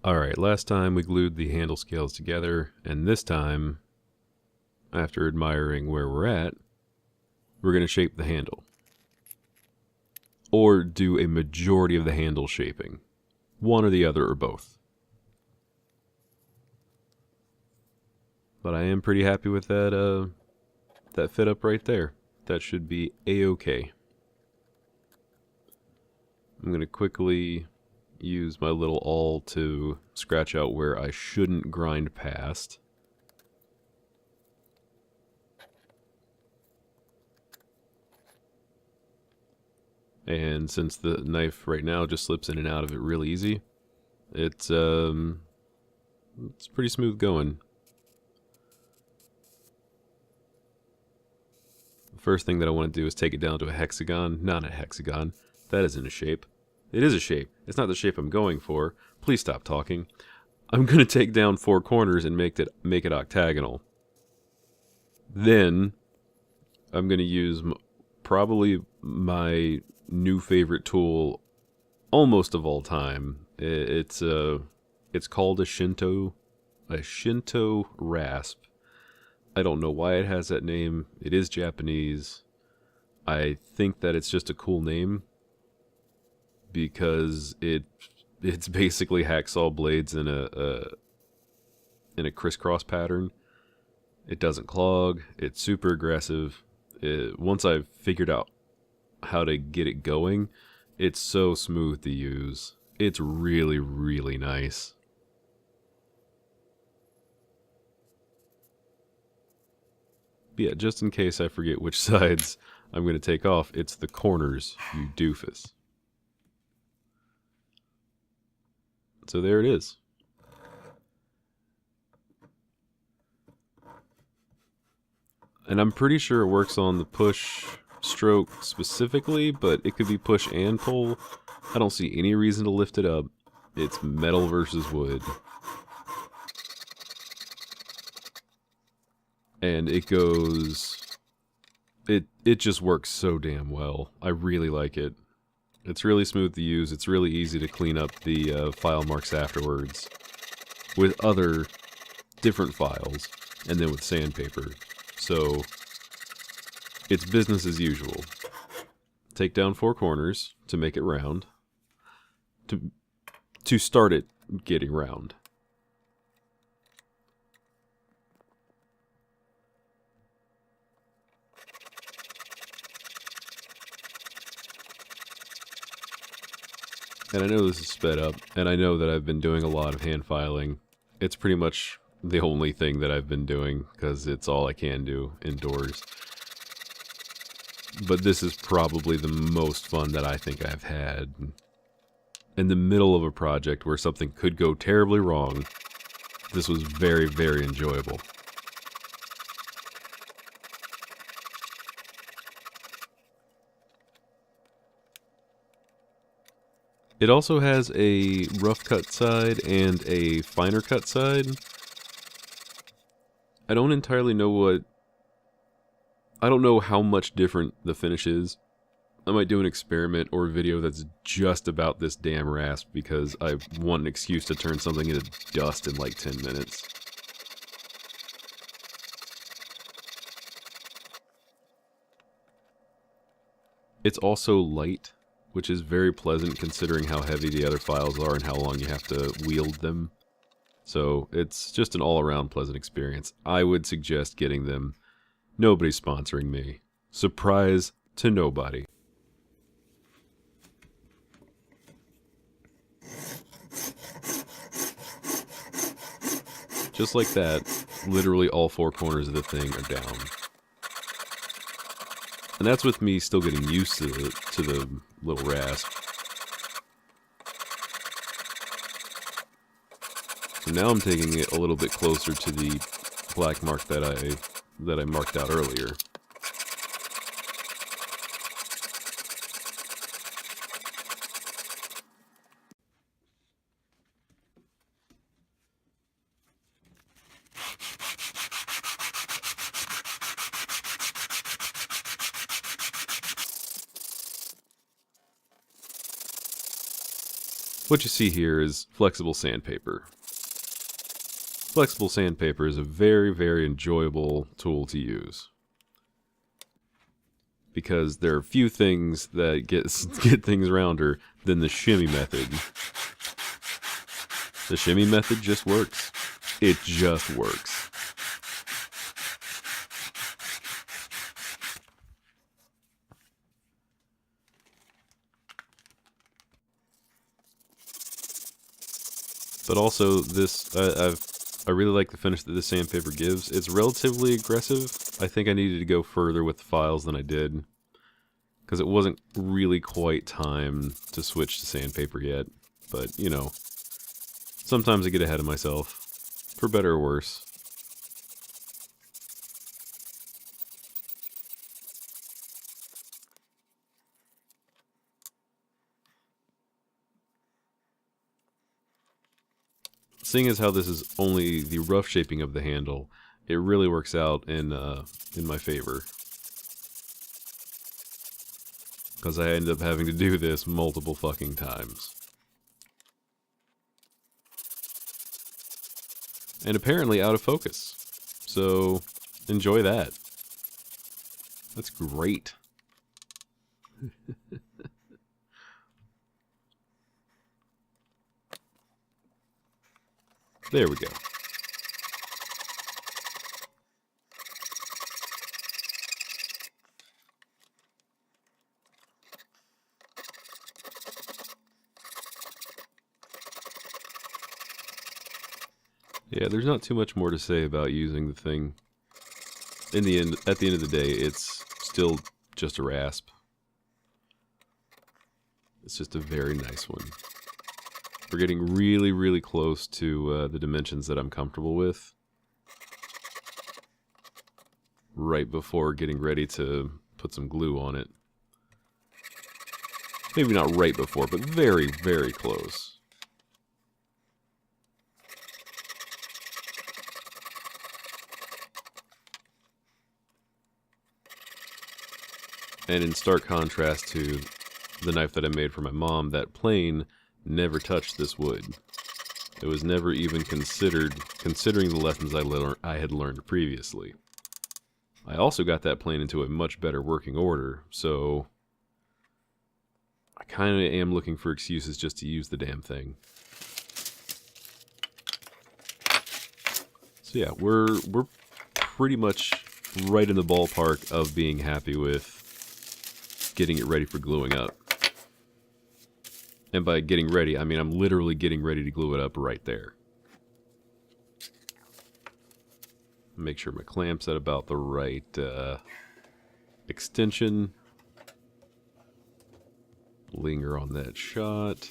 Alright, last time we glued the handle scales together, and this time, after admiring where we're at, we're going to shape the handle. Or do a majority of the handle shaping. One or the other, or both. But I am pretty happy with that fit up right there. That should be a-okay. I'm going to quickly use my little awl to scratch out where I shouldn't grind past. And since the knife right now just slips in and out of it real easy, it's pretty smooth going. The first thing that I want to do is take it down to a hexagon. Not a hexagon. That isn't a shape. It is a shape. It's not the shape I'm going for. Please stop talking. I'm going to take down 4 corners and make it octagonal. Then I'm going to use probably my new favorite tool almost of all time. It's called a Shinto Rasp. I don't know why it has that name. It is Japanese. I think that it's just a cool name because it's basically hacksaw blades in a crisscross pattern. It doesn't clog. It's super aggressive. Once I've figured out how to get it going, it's so smooth to use. It's really, really nice. But yeah, just in case I forget which sides I'm going to take off, it's the corners, you doofus. So there it is. And I'm pretty sure it works on the push stroke specifically, but it could be push and pull. I don't see any reason to lift it up. It's metal versus wood. And it goes... It just works so damn well. I really like it. It's really smooth to use. It's really easy to clean up the file marks afterwards with other different files and then with sandpaper. So it's business as usual. Take down 4 corners to make it round. To start it getting round. And I know this is sped up, and I know that I've been doing a lot of hand filing. It's pretty much the only thing that I've been doing, because it's all I can do indoors. But this is probably the most fun that I think I've had. In the middle of a project where something could go terribly wrong, this was very, very enjoyable. It also has a rough cut side and a finer cut side. I don't entirely know I don't know how much different the finish is. I might do an experiment or a video that's just about this damn rasp because I want an excuse to turn something into dust in like 10 minutes. It's also light, which is very pleasant considering how heavy the other files are and how long you have to wield them. So it's just an all-around pleasant experience. I would suggest getting them. Nobody's sponsoring me. Surprise to nobody. Just like that, literally all 4 corners of the thing are down. And that's with me still getting used to the little rasp. So now I'm taking it a little bit closer to the black mark that I marked out earlier. what you see here is flexible sandpaper. Flexible sandpaper is a very, very enjoyable tool to use. Because there are few things that get things rounder than the shimmy method. The shimmy method just works. It just works. But also, this I really like the finish that this sandpaper gives. It's relatively aggressive. I think I needed to go further with the files than I did, because it wasn't really quite time to switch to sandpaper yet. But, you know, sometimes I get ahead of myself, for better or worse. Seeing as how this is only the rough shaping of the handle, it really works out in my favor. Because I end up having to do this multiple fucking times. And apparently out of focus. So, enjoy that. That's great. There we go. Yeah, there's not too much more to say about using the thing. In the end, at the end of the day, it's still just a rasp. It's just a very nice one. We're getting really, really close to the dimensions that I'm comfortable with. Right before getting ready to put some glue on it. Maybe not right before, but very, very close. And in stark contrast to the knife that I made for my mom, that plane never touched this wood. It was never even considered, considering the lessons I had learned previously. I also got that plane into a much better working order, so I kind of am looking for excuses just to use the damn thing. So yeah, we're pretty much right in the ballpark of being happy with getting it ready for gluing up. And by getting ready, I mean I'm literally getting ready to glue it up right there. Make sure my clamp's at about the right extension. Linger on that shot.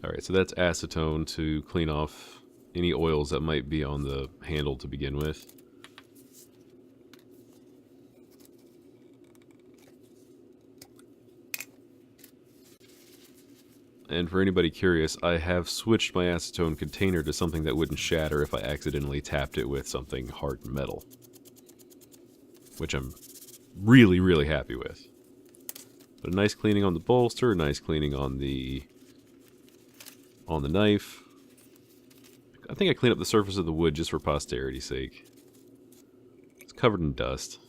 Alright, so that's acetone to clean off any oils that might be on the handle to begin with. And for anybody curious, I have switched my acetone container to something that wouldn't shatter if I accidentally tapped it with something hard metal. Which I'm really, really happy with. But a nice cleaning on the bolster, a nice cleaning on the knife. I think I cleaned up the surface of the wood just for posterity's sake. It's covered in dust.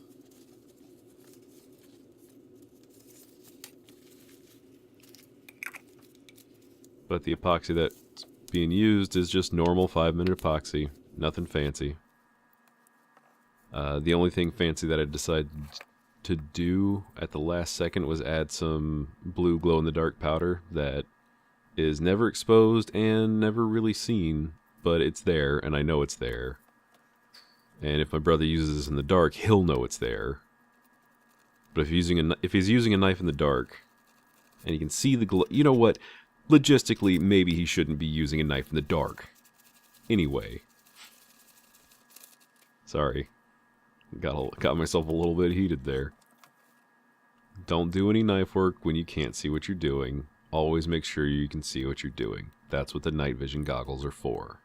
But the epoxy that's being used is just normal 5-minute epoxy. Nothing fancy. The only thing fancy that I decided to do at the last second was add some blue glow-in-the-dark powder that is never exposed and never really seen, but it's there, and I know it's there. And if my brother uses this in the dark, he'll know it's there. But if he's using a knife in the dark, and he can see the glow, you know what? Logistically, maybe he shouldn't be using a knife in the dark. Anyway. Sorry. Got myself a little bit heated there. Don't do any knife work when you can't see what you're doing. Always make sure you can see what you're doing. That's what the night vision goggles are for.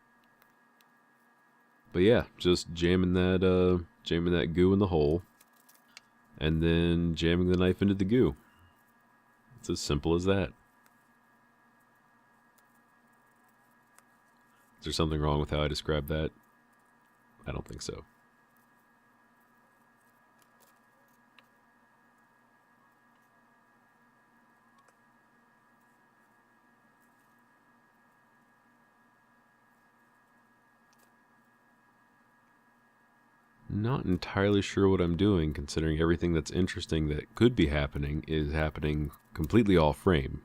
But yeah, just jamming that goo in the hole, and then jamming the knife into the goo. It's as simple as that. Is there something wrong with how I described that? I don't think so. Not entirely sure what I'm doing, considering everything that's interesting that could be happening is happening completely off frame.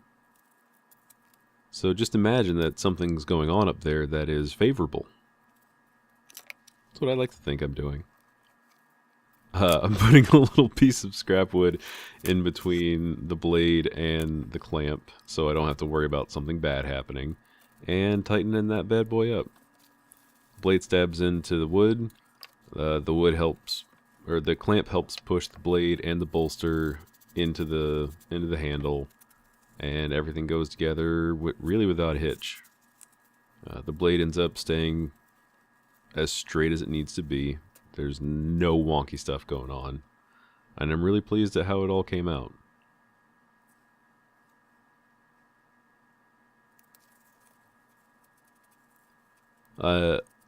So just imagine that something's going on up there that is favorable. That's what I like to think I'm doing. I'm putting a little piece of scrap wood in between the blade and the clamp so I don't have to worry about something bad happening, and tightening that bad boy up. Blade stabs into the wood. The wood helps, or the clamp helps push the blade and the bolster into the handle, and everything goes together really without a hitch. The blade ends up staying as straight as it needs to be. There's no wonky stuff going on, and I'm really pleased at how it all came out.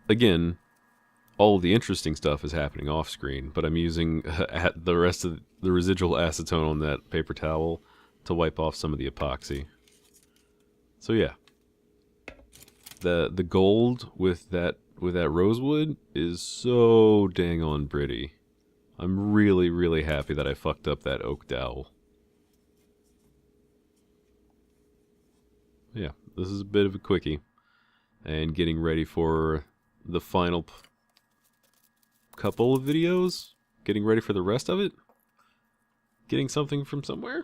Again, all the interesting stuff is happening off screen, but I'm using the rest of the residual acetone on that paper towel to wipe off some of the epoxy. So yeah, the gold with that rosewood is so dang on pretty. I'm really happy that I fucked up that oak dowel. Yeah, this is a bit of a quickie, and getting ready for the final couple of videos, getting ready for the rest of it, getting something from somewhere.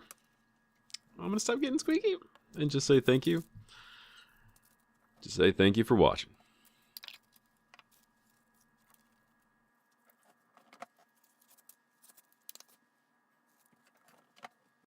I'm gonna stop getting squeaky and just say thank you. Just say thank you for watching.